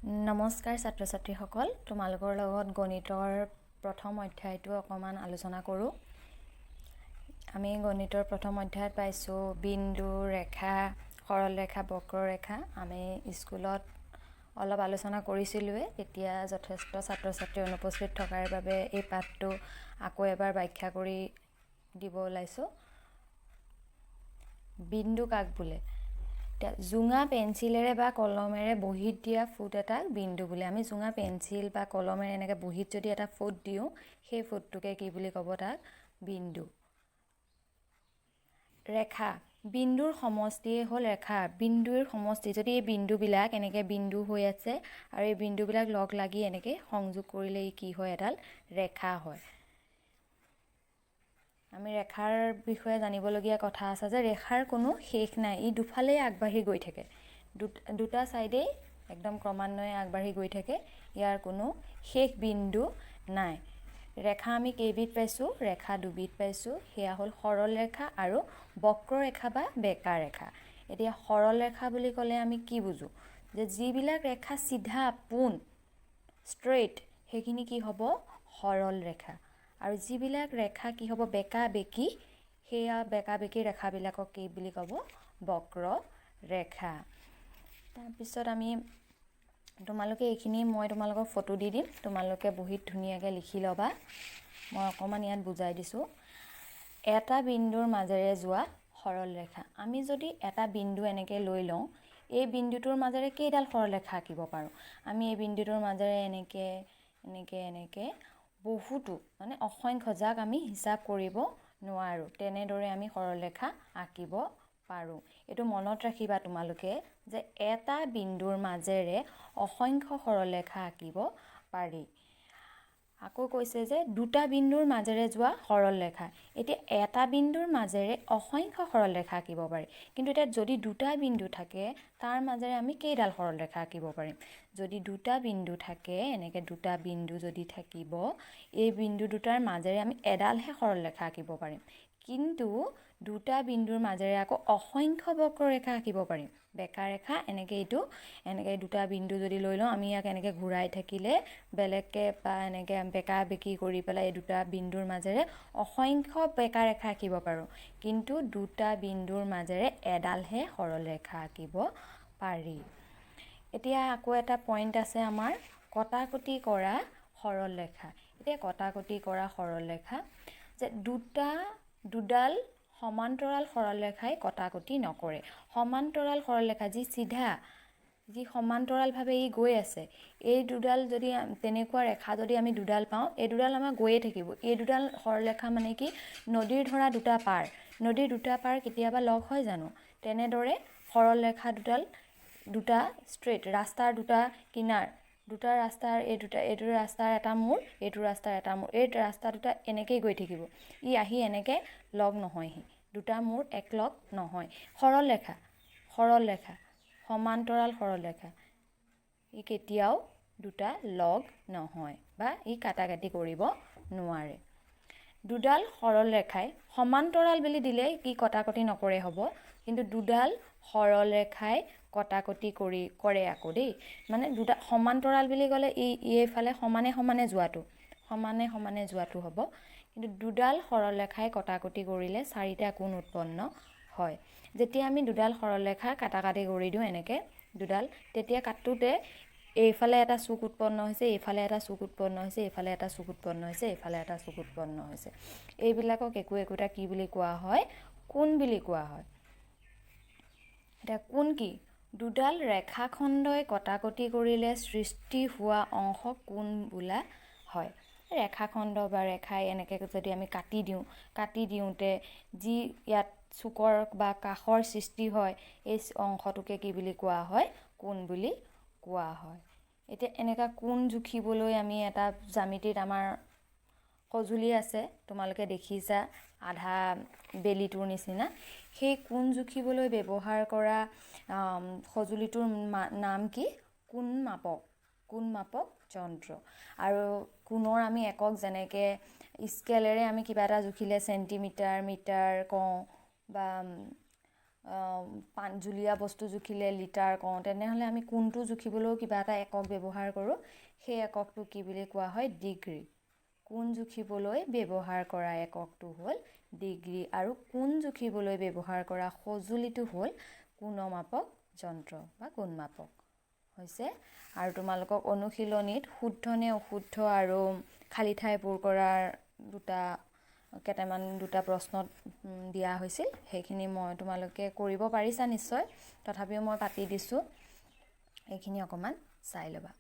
নমস্কাৰ ছাত্ৰ ছাত্ৰীসকল, তোমালোকৰ লগত গণিতৰ প্ৰথম অধ্যায়টো অকণমান আলোচনা কৰোঁ। আমি গণিতৰ প্ৰথম অধ্যায়ত পাইছোঁ বিন্দু, ৰেখা, সৰল ৰেখা, বক্ৰৰেখা। আমি স্কুলত অলপ আলোচনা কৰিছিলোঁৱে। এতিয়া যথেষ্ট ছাত্ৰ ছাত্ৰী অনুপস্থিত থকাৰ বাবে এই পাঠটো আকৌ এবাৰ ব্যাখ্যা কৰি দিব ওলাইছোঁ। বিন্দু কাক বোলে? জোঙা পেঞ্চিলেৰে বা কলমেৰে বহীত দিয়া ফুট এটাক বিন্দু বোলে। আমি জোঙা পেঞ্চিল বা কলমেৰে এনেকৈ বহীত যদি এটা ফুট দিওঁ, সেই ফুটটোকে কি বুলি ক'ব? তাক বিন্দু। ৰেখা, বিন্দুৰ সমষ্টিয়ে হ'ল ৰেখা। বিন্দুৰ সমষ্টি, যদি এই বিন্দুবিলাক এনেকৈ বিন্দু হৈ আছে আৰু এই বিন্দুবিলাক লগ লাগি এনেকৈ সংযোগ কৰিলে ই কি হয়? এডাল ৰেখা হয়। আমি ৰেখাৰ বিষয়ে জানিবলগীয়া কথা আছে যে ৰেখাৰ কোনো শেষ নাই। ই দুফালেই আগবাঢ়ি গৈ থাকে, দুটা ছাইডেই একদম ক্ৰমান্বয়ে আগবাঢ়ি গৈ থাকে। ইয়াৰ কোনো শেষ বিন্দু নাই। ৰেখা আমি কেইবিধ পাইছোঁ? ৰেখা দুবিধ পাইছোঁ। সেয়া হ'ল সৰল ৰেখা আৰু বক্ৰৰেখা বা বেকা ৰেখা। এতিয়া সৰল ৰেখা বুলি ক'লে আমি কি বুজোঁ? যে যিবিলাক ৰেখা চিধা পোন ষ্ট্ৰেইট, সেইখিনি কি হ'ব? সৰল ৰেখা। আৰু যিবিলাক ৰেখা কি হ'ব? বেকা বেকি, সেয়া বেকা বেকি ৰেখাবিলাকক কি বুলি ক'ব? বক্ৰ ৰেখা। তাৰপিছত আমি তোমালোকে এইখিনি মই তোমালোকক ফটো দি দিম, তোমালোকে বহীত ধুনীয়াকৈ লিখি ল'বা। মই অকণমান ইয়াত বুজাই দিছোঁ। এটা বিন্দুৰ মাজেৰে যোৱা সৰল ৰেখা। আমি যদি এটা বিন্দু এনেকৈ লৈ লওঁ, এই বিন্দুটোৰ মাজেৰে কেইডাল সৰল ৰেখা আঁকিব পাৰোঁ? আমি এই বিন্দুটোৰ মাজেৰে এনেকৈ এনেকৈ এনেকৈ বহুতো, মানে অসংখ্য, যাক আমি হিচাপ কৰিব নোৱাৰোঁ, তেনেদৰে আমি সৰল ৰেখা আঁকিব পাৰোঁ। এইটো মনত ৰাখিবা তোমালোকে যে এটা বিন্দুৰ মাজেৰে অসংখ্য সৰল ৰেখা আঁকিব পাৰি। আকৌ কৈছে যে দুটা বিন্দুৰ মাজেৰে যোৱা সৰল ৰেখা। এতিয়া এটা বিন্দুৰ মাজেৰে অসংখ্য সৰল ৰেখা আঁকিব পাৰি, কিন্তু এতিয়া যদি দুটা বিন্দু থাকে, তাৰ মাজেৰে আমি কেইডাল সৰল ৰেখা আঁকিব পাৰিম? যদি দুটা বিন্দু থাকে, এনেকৈ দুটা বিন্দু যদি থাকিব, এই বিন্দু দুটাৰ মাজেৰে আমি এডালহে সৰল ৰেখা আঁকিব পাৰিম। কিন্তু দুটা বিন্দুৰ মাজেৰে আকৌ অসংখ্য বক্ৰৰেখা আঁকিব পাৰিম। বেকা ৰেখা এনেকৈ, এইটো এনেকৈ দুটা বিন্দু যদি লৈ লওঁ, আমি ইয়াক এনেকৈ ঘূৰাই থাকিলে বেলেগকৈ বা এনেকৈ বেকা বেকি কৰি পেলাই এই দুটা বিন্দুৰ মাজেৰে অসংখ্য বেকা ৰেখা আঁকিব পাৰোঁ। কিন্তু দুটা বিন্দুৰ মাজেৰে এডালহে সৰল ৰেখা আঁকিব পাৰি। এতিয়া আকৌ এটা পইণ্ট আছে আমাৰ, কটাকটি কৰা সৰল ৰেখা। এতিয়া কটাকটি কৰা সৰল ৰেখা, যে দুডাল সমান্তৰাল সৰল ৰেখাই কটাকটি নকৰে। সমান্তৰাল সৰল ৰেখা, যি চিধা, যি সমান্তৰালভাৱে ই গৈ আছে, এই দুডাল যদি তেনেকুৱা ৰেখা যদি আমি দুডাল পাওঁ, এই দুডাল আমাৰ গৈয়ে থাকিব। এই দুডাল সৰল ৰেখা মানে কি? নদীৰ ধৰা দুটা পাৰ, নদীৰ দুটা পাৰ কেতিয়াবা লগ হয় জানো? তেনেদৰে সৰল ৰেখা দুটা ষ্ট্ৰেইট, ৰাস্তাৰ দুটা কিনাৰ, দুটা ৰাস্তাৰ এইটো ৰাস্তাৰ এটা মূৰ, এইটো ৰাস্তাৰ এটা মূৰ, এই ৰাস্তা দুটা এনেকৈয়ে গৈ থাকিব। ই আহি এনেকৈ লগ নহয়হি, দুটা মূৰ একলগ নহয়। সৰল ৰেখা, সৰল ৰেখা, সমান্তৰাল সৰল ৰেখা, ই কেতিয়াও দুটা লগ নহয় বা ই কাটাকাটি কৰিব নোৱাৰে। দুডাল সৰল ৰেখাই সমান্তৰাল বুলি দিলে কি কটাকটি নকৰে হ'ব, কিন্তু দুডাল সৰল ৰেখাই কটাকটি কৰে আকৌ দেই। মানে দুটা সমান্তৰাল বুলি ক'লে এইফালে সমানে সমানে যোৱাটো হ'ব, কিন্তু দুডাল সৰল ৰেখাই কটাকটি কৰিলে চাৰিটা কোণ উৎপন্ন হয়। যেতিয়া আমি দুডাল সৰল ৰেখা কাটাকাটি কৰি দিওঁ এনেকৈ দুডাল, তেতিয়া কাটোতে এইফালে এটা চুক উৎপন্ন হৈছে, এইফালে এটা চুক উৎপন্ন হৈছে, এইফালে এটা চুক উৎপন্ন হৈছে, এইফালে এটা চুক উৎপন্ন হৈছে। এইবিলাকক একোটা কি বুলি কোৱা হয়? কোণ বুলি কোৱা হয়। এতিয়া কোণ কি? দুডাল ৰেখাখণ্ডই কটাকটি কৰিলে সৃষ্টি হোৱা অংশক কোণ বোলা হয়। ৰেখাখণ্ড বা ৰেখাই এনেকৈ যদি আমি কাটি দিওঁতে যি ইয়াত চুকৰ বা কাষৰ সৃষ্টি হয়, এই অংশটোকে কি বুলি কোৱা হয়? কোণ বুলি কোৱা হয়। এতিয়া এনেকুৱা কোণ জুখিবলৈ আমি এটা জ্যামিতিত আমাৰ সঁজুলি আছে, তোমালোকে দেখিছা, আধা বেলিটোৰ নিচিনা। সেই কোণ জুখিবলৈ ব্যৱহাৰ কৰা সঁজুলিটোৰ নাম কি? কোণ মাপক যন্ত্ৰ। আৰু কোণৰ আমি একক, যেনেকৈ স্কেলেৰে আমি কিবা এটা জুখিলে চেণ্টিমিটাৰ, মিটাৰ কওঁ, বা জুলীয়া বস্তু জুখিলে লিটাৰ কওঁ, তেনেহ'লে আমি কোনটো জুখিবলৈও কিবা এটা একক ব্যৱহাৰ কৰোঁ। সেই এককটো কি বুলি কোৱা হয়? ডিগ্ৰী। কোণ জুখিবলৈ ব্যৱহাৰ কৰা এককটো হ'ল ডিগ্ৰী, আৰু কোণ জুখিবলৈ ব্যৱহাৰ কৰা সঁজুলিটো হ'ল কোণমাপক যন্ত্ৰ বা কোণমাপক হৈছে। আৰু তোমালোকক অনুশীলনীত শুদ্ধ নে অশুদ্ধ আৰু খালী ঠাই পূৰ কৰাৰ দুটা প্ৰশ্নত দিয়া হৈছিল। সেইখিনি তোমালোকে কৰিব পাৰিছা নিশ্চয়, তথাপিও মই পাতি দিছোঁ, এইখিনি অকণমান চাই ল'বা।